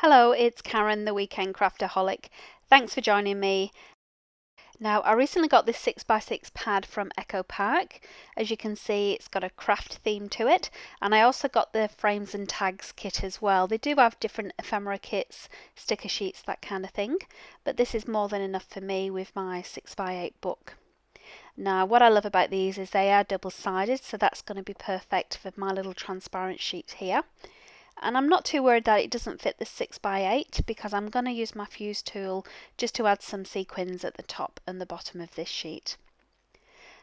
Hello, it's Karen, the Weekend Craftaholic. Thanks for joining me. Now, I recently got this 6x6 pad from Echo Park. As you can see, it's got a craft theme to it, and I also got the frames and tags kit as well. They do have different ephemera kits, sticker sheets, that kind of thing, but this is more than enough for me with my 6x8 book. Now, what I love about these is they are double-sided, so that's going to be perfect for my little transparent sheet here. And I'm not too worried that it doesn't fit the 6x8 because I'm going to use my fuse tool just to add some sequins at the top and the bottom of this sheet.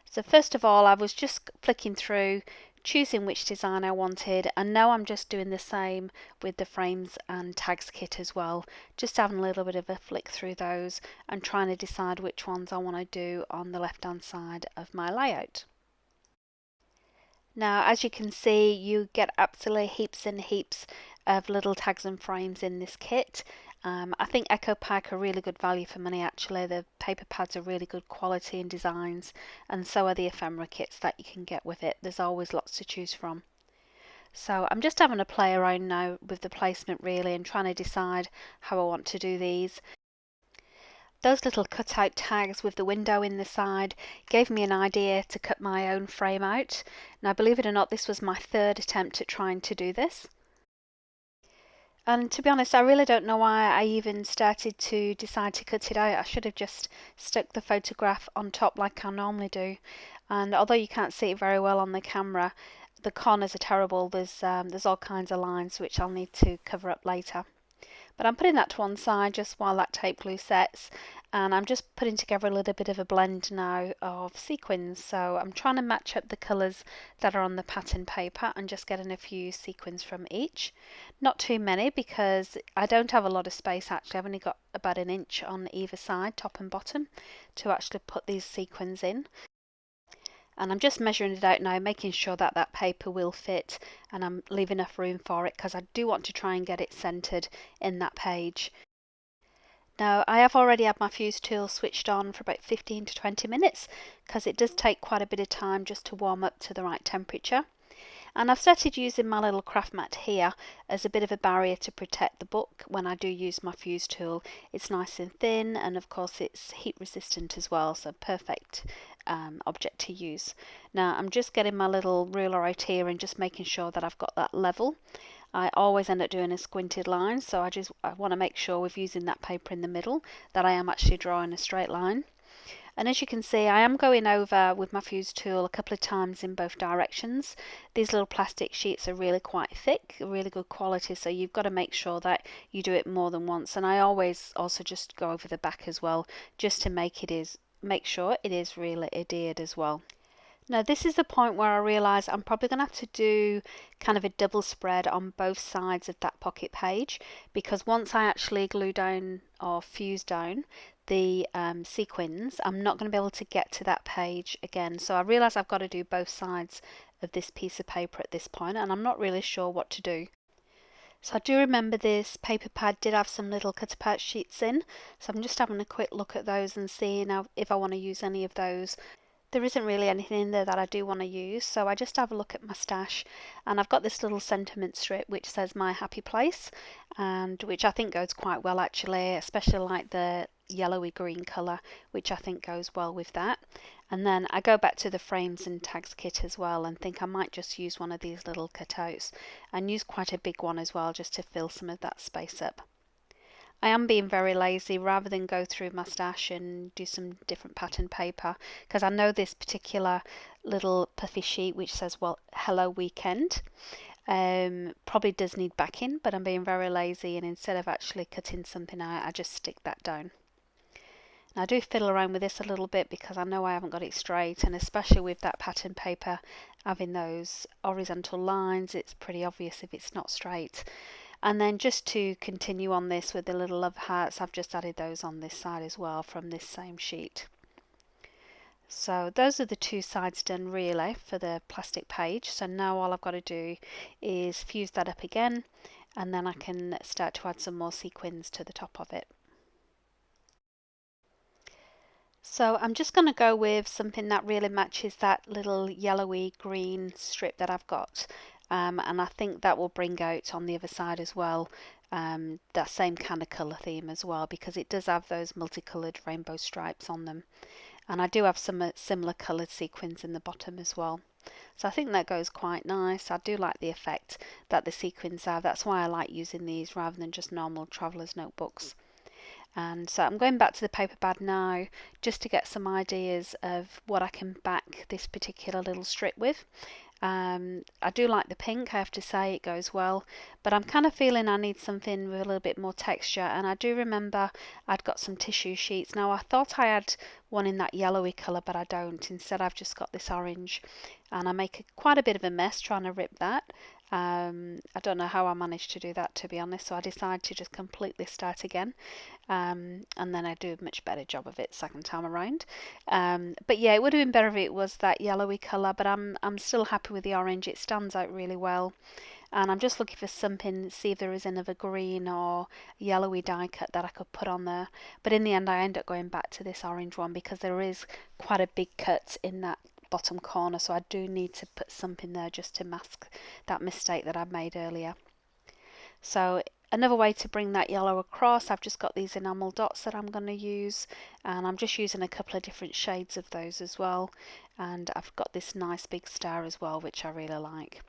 So first of all, I was just flicking through, choosing which design I wanted, and now I'm just doing the same with the frames and tags kit as well, just having a little bit of a flick through those and trying to decide which ones I want to do on the left hand side of my layout. Now, as you can see, you get absolutely heaps and heaps of little tags and frames in this kit. I think Echo Park are really good value for money actually. The paper pads are really good quality and designs, and so are the ephemera kits that you can get with it. There's always lots to choose from. So I'm just having a play around now with the placement really and trying to decide how I want to do these. Those little cutout tags with the window in the side gave me an idea to cut my own frame out. Now, believe it or not, this was my third attempt at trying to do this. And to be honest, I really don't know why I even started to decide to cut it out. I should have just stuck the photograph on top like I normally do. And although you can't see it very well on the camera, the corners are terrible. There's all kinds of lines which I'll need to cover up later. But I'm putting that to one side just while that tape glue sets, and I'm just putting together a little bit of a blend now of sequins. So I'm trying to match up the colours that are on the pattern paper and just getting a few sequins from each. Not too many because I don't have a lot of space actually. I've only got about an inch on either side, top and bottom, to actually put these sequins in. And I'm just measuring it out now, making sure that that paper will fit and I'm leaving enough room for it because I do want to try and get it centered in that page. Now, I have already had my fuse tool switched on for about 15 to 20 minutes because it does take quite a bit of time just to warm up to the right temperature. And I've started using my little craft mat here as a bit of a barrier to protect the book when I do use my fuse tool. It's nice and thin, and of course it's heat resistant as well, so perfect object to use. Now I'm just getting my little ruler out here and just making sure that I've got that level. I always end up doing a squinted line, so I want to make sure with using that paper in the middle that I am actually drawing a straight line. And as you can see, I am going over with my fuse tool a couple of times in both directions. These little plastic sheets are really quite thick, really good quality, so you've got to make sure that you do it more than once. And I always also just go over the back as well, just to make sure it is really adhered as well. Now this is the point where I realise I'm probably going to have to do kind of a double spread on both sides of that pocket page, because once I actually glue down or fuse down the sequins, I'm not going to be able to get to that page again. So I realise I've got to do both sides of this piece of paper at this point, and I'm not really sure what to do. So I do remember this paper pad did have some little cut apart sheets in, so I'm just having a quick look at those and seeing if I want to use any of those. There isn't really anything in there that I do want to use, so I just have a look at my stash, and I've got this little sentiment strip which says my happy place, and which I think goes quite well actually, especially like the yellowy green colour, which I think goes well with that. And then I go back to the frames and tags kit as well and think I might just use one of these little cutouts and use quite a big one as well just to fill some of that space up. I am being very lazy rather than go through my stash and do some different pattern paper, because I know this particular little puffy sheet which says, well, hello weekend, probably does need backing, but I'm being very lazy and instead of actually cutting something out, I just stick that down. Now, I do fiddle around with this a little bit because I know I haven't got it straight, and especially with that pattern paper having those horizontal lines, it's pretty obvious if it's not straight. And then just to continue on this with the little love hearts, I've just added those on this side as well from this same sheet. So those are the two sides done really for the plastic page. So now all I've got to do is fuse that up again, and then I can start to add some more sequins to the top of it. So I'm just going to go with something that really matches that little yellowy green strip that I've got. And I think that will bring out on the other side as well that same kind of colour theme as well, because it does have those multicoloured rainbow stripes on them. And I do have some similar coloured sequins in the bottom as well. So I think that goes quite nice. I do like the effect that the sequins have. That's why I like using these rather than just normal traveller's notebooks. And so I'm going back to the paper pad now just to get some ideas of what I can back this particular little strip with. I do like the pink, I have to say, it goes well, but I'm kind of feeling I need something with a little bit more texture, and I do remember I'd got some tissue sheets. Now I thought I had one in that yellowy colour, but I don't. Instead I've just got this orange, and I make quite a bit of a mess trying to rip that. I don't know how I managed to do that, to be honest, so I decided to just completely start again, and then I do a much better job of it second time around. But yeah, it would have been better if it was that yellowy colour, but I'm still happy with the orange. It stands out really well. And I'm just looking for something, see if there is another green or yellowy die cut that I could put on there. But in the end, I end up going back to this orange one because there is quite a big cut in that bottom corner, so I do need to put something there just to mask that mistake that I made earlier. So another way to bring that yellow across, I've just got these enamel dots that I'm going to use, and I'm just using a couple of different shades of those as well. And I've got this nice big star as well, which I really like.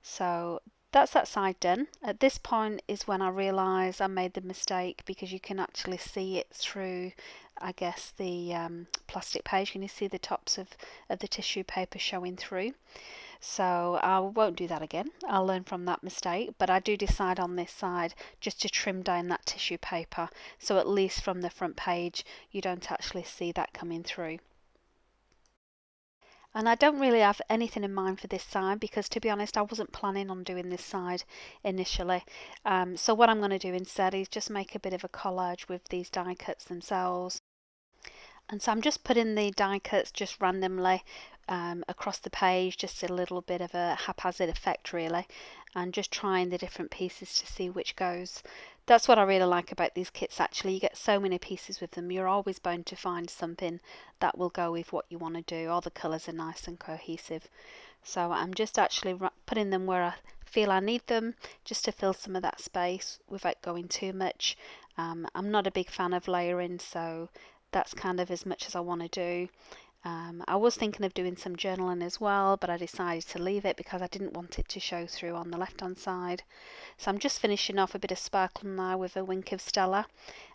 So that's that side done. At this point is when I realise I made the mistake, because you can actually see it through, I guess, the plastic page. Can you see the tops of the tissue paper showing through? So I won't do that again. I'll learn from that mistake, but I do decide on this side just to trim down that tissue paper, so at least from the front page you don't actually see that coming through. And I don't really have anything in mind for this side, because to be honest I wasn't planning on doing this side initially. So what I'm going to do instead is just make a bit of a collage with these die cuts themselves. And so I'm just putting the die cuts just randomly across the page, just a little bit of a haphazard effect really, and just trying the different pieces to see which goes. That's what I really like about these kits actually. You get so many pieces with them, you're always bound to find something that will go with what you want to do. All the colours are nice and cohesive. So I'm just actually putting them where I feel I need them, just to fill some of that space without going too much. I'm not a big fan of layering, so that's kind of as much as I want to do. I was thinking of doing some journaling as well, but I decided to leave it because I didn't want it to show through on the left hand side. So I'm just finishing off a bit of sparkle now with a wink of Stella,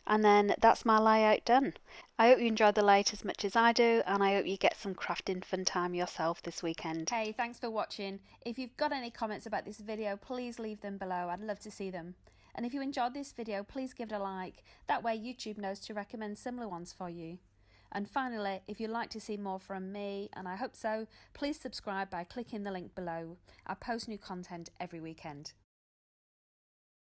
and then that's my layout done. I hope you enjoyed the layout as much as I do, and I hope you get some crafting fun time yourself this weekend. Hey, thanks for watching. If you've got any comments about this video, please leave them below. I'd love to see them. And if you enjoyed this video, please give it a like. That way YouTube knows to recommend similar ones for you. And finally, if you'd like to see more from me, and I hope so, please subscribe by clicking the link below. I post new content every weekend.